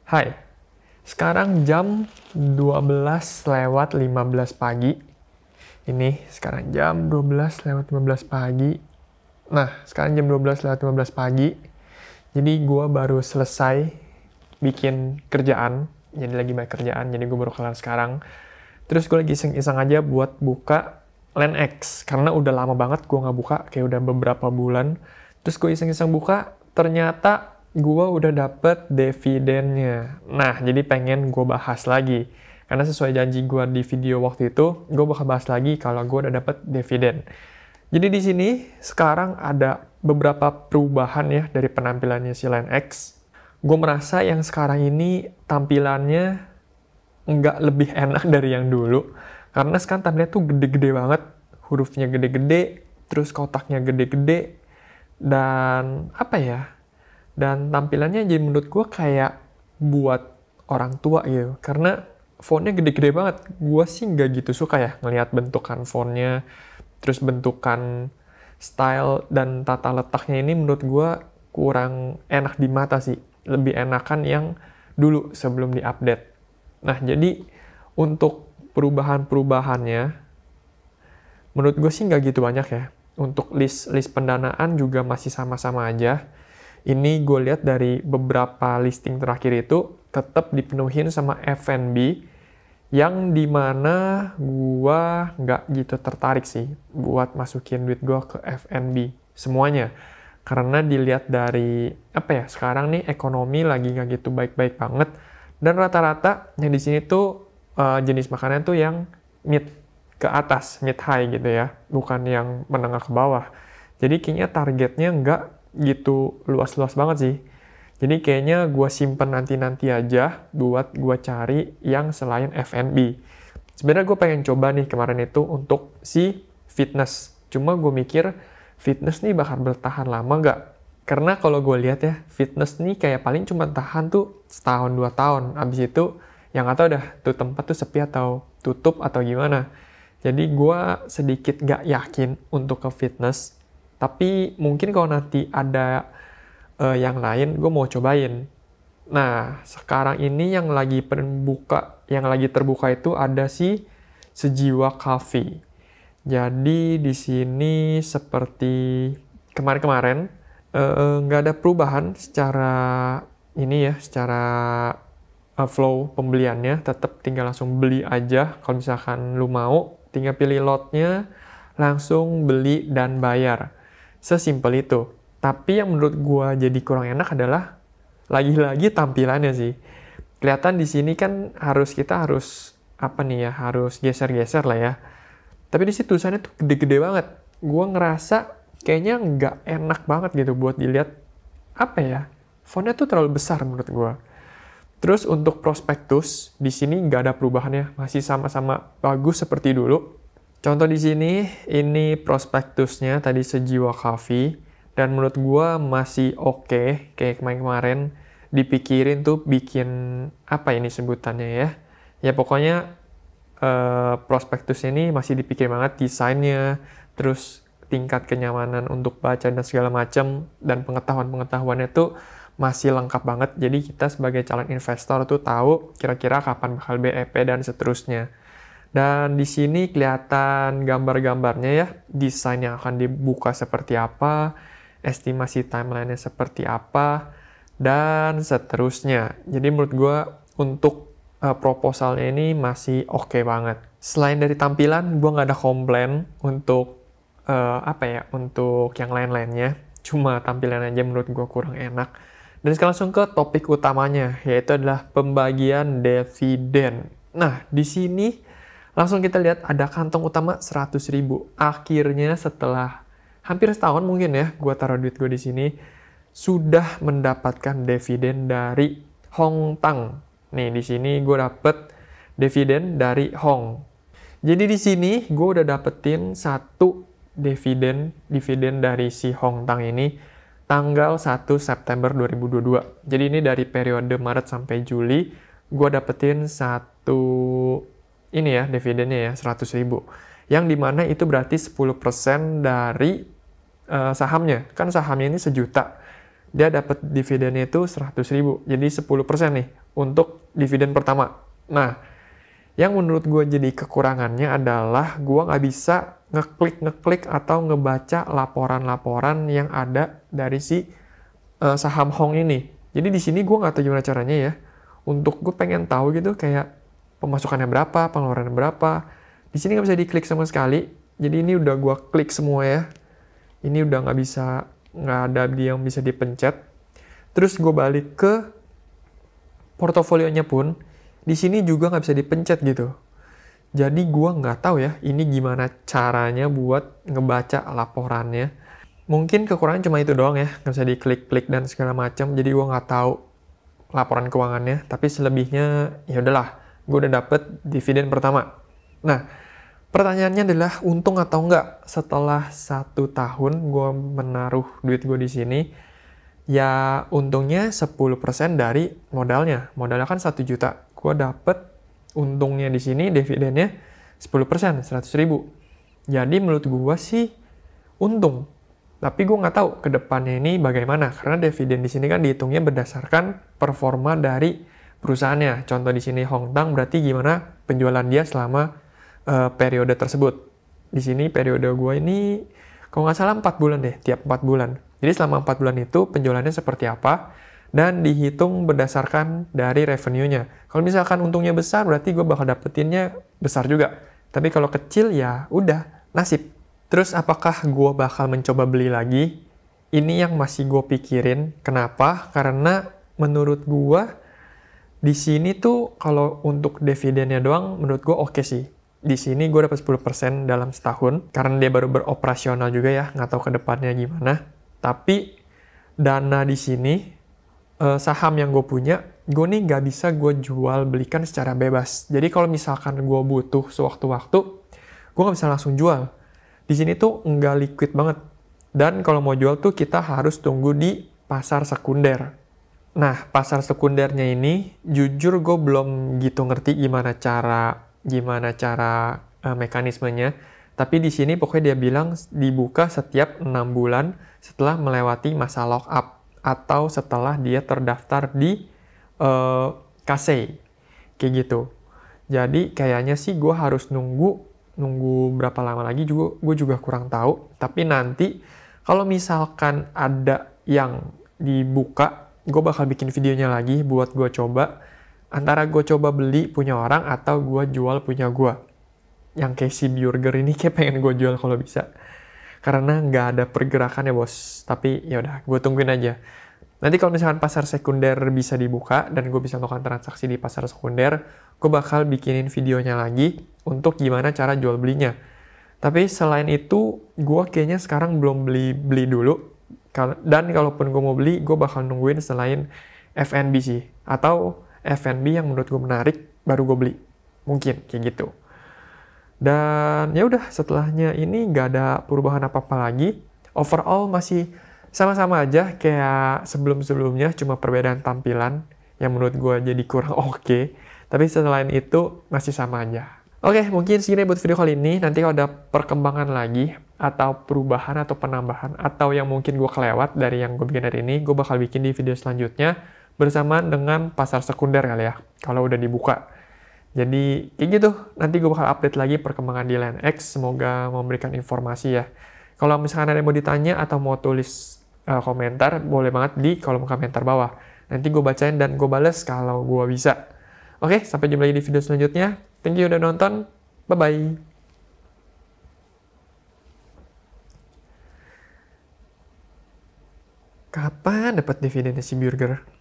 Hai, sekarang jam 12 lewat 15 pagi. Ini sekarang jam 12 lewat 15 pagi. Nah, sekarang jam 12 lewat 15 pagi. Jadi gue baru selesai bikin kerjaan. Jadi lagi banyak kerjaan, jadi gue baru kelar sekarang. Terus gue lagi iseng-iseng aja buat buka LandX. Karena udah lama banget gue nggak buka, kayak udah beberapa bulan. Terus gue iseng-iseng buka, ternyata gue udah dapet dividennya. Nah, jadi pengen gue bahas lagi. Karena sesuai janji gue di video waktu itu, gue bakal bahas lagi kalau gue udah dapet dividen. Jadi di sini sekarang ada beberapa perubahan ya dari penampilannya si LandX. Gue merasa yang sekarang ini tampilannya nggak lebih enak dari yang dulu. Karena sekarang tampilannya tuh gede-gede banget. Hurufnya gede-gede, terus kotaknya gede-gede. Dan apa ya? Dan tampilannya jadi menurut gue kayak buat orang tua gitu. Karena fontnya gede-gede banget. Gue sih nggak gitu suka ya ngelihat bentukan fontnya. Terus bentukan style dan tata letaknya ini menurut gue kurang enak di mata sih. Lebih enakan yang dulu sebelum diupdate. Nah, jadi untuk perubahan-perubahannya, menurut gue sih nggak gitu banyak ya. Untuk list pendanaan juga masih sama-sama aja. Ini gue lihat dari beberapa listing terakhir itu tetap dipenuhin sama F&B yang dimana gue nggak gitu tertarik sih buat masukin duit gue ke F&B semuanya. Karena dilihat dari sekarang nih ekonomi lagi nggak gitu baik-baik banget, dan rata-rata yang di sini tuh jenis makanan tuh yang mid ke atas, mid high gitu ya, bukan yang menengah ke bawah. Jadi kayaknya targetnya nggak gitu luas-luas banget sih. Jadi kayaknya gue simpen nanti-nanti aja buat gue cari yang selain F&B. Sebenarnya gue pengen coba nih kemarin itu untuk si fitness. Cuma gue mikir fitness nih bakal bertahan lama nggak? Karena kalau gue lihat ya, fitness nih kayak paling cuma tahan tuh setahun 2 tahun. Abis itu yang nggak tahu dah tuh tempat tuh sepi atau tutup atau gimana. Jadi gue sedikit nggak yakin untuk ke fitness. Tapi mungkin kalau nanti ada yang lain, gue mau cobain. Nah, sekarang ini yang lagi terbuka itu ada si Sejiwa Coffee. Jadi di sini seperti kemarin-kemarin nggak ada perubahan secara flow pembeliannya. Tetap tinggal langsung beli aja. Kalau misalkan lu mau, tinggal pilih lotnya, langsung beli dan bayar. Sesimpel itu. Tapi yang menurut gue jadi kurang enak adalah lagi-lagi tampilannya sih. Kelihatan di sini kan harus geser-geser lah ya. Tapi di situ tulisannya tuh gede-gede banget. Gue ngerasa kayaknya nggak enak banget gitu buat dilihat. Fontnya tuh terlalu besar menurut gue. Terus untuk prospektus di sini nggak ada perubahannya, masih sama-sama bagus seperti dulu. Contoh di sini, ini prospektusnya tadi Sejiwa Coffee, dan menurut gue masih oke, kayak kemarin-kemarin dipikirin tuh bikin sebutannya ya. Ya pokoknya prospektus ini masih dipikir banget desainnya, terus tingkat kenyamanan untuk baca dan segala macam, dan pengetahuan-pengetahuannya tuh masih lengkap banget. Jadi kita sebagai calon investor tuh tahu kira-kira kapan bakal BEP dan seterusnya. Dan di sini kelihatan gambar-gambarnya ya, desain yang akan dibuka seperti apa, estimasi timeline-nya seperti apa, dan seterusnya. Jadi menurut gue untuk proposalnya ini masih oke banget. Selain dari tampilan, gue nggak ada komplain untuk untuk yang lain-lainnya. Cuma tampilan aja menurut gue kurang enak. Dan sekarang langsung ke topik utamanya, yaitu adalah pembagian dividen. Nah, di sini langsung kita lihat ada kantong utama 100.000. Akhirnya setelah hampir setahun mungkin ya, gue taruh duit gue di sini, sudah mendapatkan dividen dari Hong Tang. Nih, di sini gue dapet dividen dari Hong. Jadi di sini gue udah dapetin satu dividen dari si Hong Tang ini tanggal 1 September 2022. Jadi ini dari periode Maret sampai Juli, gue dapetin dividennya ya, 100.000. Yang dimana itu berarti 10% dari sahamnya. Kan sahamnya ini 1 juta. dia dapat dividennya itu 100.000. Jadi 10% nih untuk dividen pertama. Nah, yang menurut gue jadi kekurangannya adalah gue nggak bisa ngeklik atau ngebaca laporan-laporan yang ada dari si saham Hong ini. Jadi di sini gue nggak tahu gimana caranya ya. Untuk gue pengen tahu gitu kayak pemasukannya berapa, pengeluarannya berapa. Di sini nggak bisa diklik sama sekali. Jadi ini udah gue klik semua ya. Ini udah nggak ada yang bisa dipencet. Terus gue balik ke portofolionya pun, di sini juga nggak bisa dipencet gitu. Jadi gue nggak tahu ya, ini gimana caranya buat ngebaca laporannya. Mungkin kekurangan cuma itu doang ya, nggak bisa diklik-klik dan segala macam. Jadi gue nggak tahu laporan keuangannya. Tapi selebihnya ya udahlah, gue udah dapet dividen pertama. Nah, pertanyaannya adalah untung atau enggak setelah 1 tahun gue menaruh duit gue di sini. Ya untungnya 10% dari modalnya. Modalnya kan 1 juta. Gue dapet untungnya di sini dividennya 10%, 100.000. Jadi menurut gue sih untung. Tapi gue nggak tahu ke depannya ini bagaimana. Karena dividen di sini kan dihitungnya berdasarkan performa dari perusahaannya. Contoh di sini Hongtang berarti gimana penjualan dia selama periode tersebut. Di sini periode gue ini, kalau nggak salah 4 bulan deh, tiap 4 bulan. Jadi selama 4 bulan itu penjualannya seperti apa, dan dihitung berdasarkan dari revenue-nya. Kalau misalkan untungnya besar, berarti gue bakal dapetinnya besar juga. Tapi kalau kecil, ya udah, nasib. Terus apakah gue bakal mencoba beli lagi? Ini yang masih gue pikirin. Kenapa? Karena menurut gue, di sini tuh kalau untuk dividennya doang, menurut gue oke sih. Di sini gue dapat 10% dalam setahun, karena dia baru beroperasional juga ya, nggak tahu ke depannya gimana. Tapi dana di sini, saham yang gue punya, gue nih nggak bisa gue jual belikan secara bebas. Jadi kalau misalkan gue butuh sewaktu-waktu, gue nggak bisa langsung jual. Di sini tuh nggak liquid banget. Dan kalau mau jual tuh kita harus tunggu di pasar sekunder. Nah, pasar sekundernya ini, jujur gue belum gitu ngerti gimana cara mekanismenya. Tapi di sini pokoknya dia bilang dibuka setiap 6 bulan setelah melewati masa lock up atau setelah dia terdaftar di KASEI. Kayak gitu. Jadi kayaknya sih gue harus nunggu berapa lama lagi juga, gue juga kurang tahu. Tapi nanti kalau misalkan ada yang dibuka, gue bakal bikin videonya lagi buat gue coba. Antara gue coba beli punya orang atau gue jual punya gue. Yang Casey Burger ini kayak pengen gue jual kalau bisa. Karena nggak ada pergerakan ya bos. Tapi ya udah, gue tungguin aja. Nanti kalau misalkan pasar sekunder bisa dibuka dan gue bisa melakukan transaksi di pasar sekunder, gue bakal bikinin videonya lagi untuk gimana cara jual belinya. Tapi selain itu, gue kayaknya sekarang belum beli dulu. Dan kalaupun gue mau beli, gue bakal nungguin selain FNB sih. Atau FNB yang menurut gue menarik, baru gue beli. Mungkin kayak gitu. Dan ya udah, setelahnya ini nggak ada perubahan apa-apa lagi. Overall masih sama-sama aja kayak sebelum-sebelumnya, cuma perbedaan tampilan yang menurut gue jadi kurang oke. Tapi selain itu masih sama aja. Oke, mungkin segini buat video kali ini. Nanti kalau ada perkembangan lagi, atau perubahan atau penambahan, atau yang mungkin gue kelewat dari yang gue bikin hari ini, gue bakal bikin di video selanjutnya bersamaan dengan pasar sekunder kali ya, kalau udah dibuka. Jadi kayak gitu, nanti gue bakal update lagi perkembangan di LineX. Semoga memberikan informasi ya. Kalau misalkan ada yang mau ditanya atau mau tulis komentar, boleh banget di kolom komentar bawah. Nanti gue bacain dan gue bales kalau gue bisa. Oke, sampai jumpa lagi di video selanjutnya. Thank you udah nonton. Bye-bye. Kapan dapat dividennya si Burger?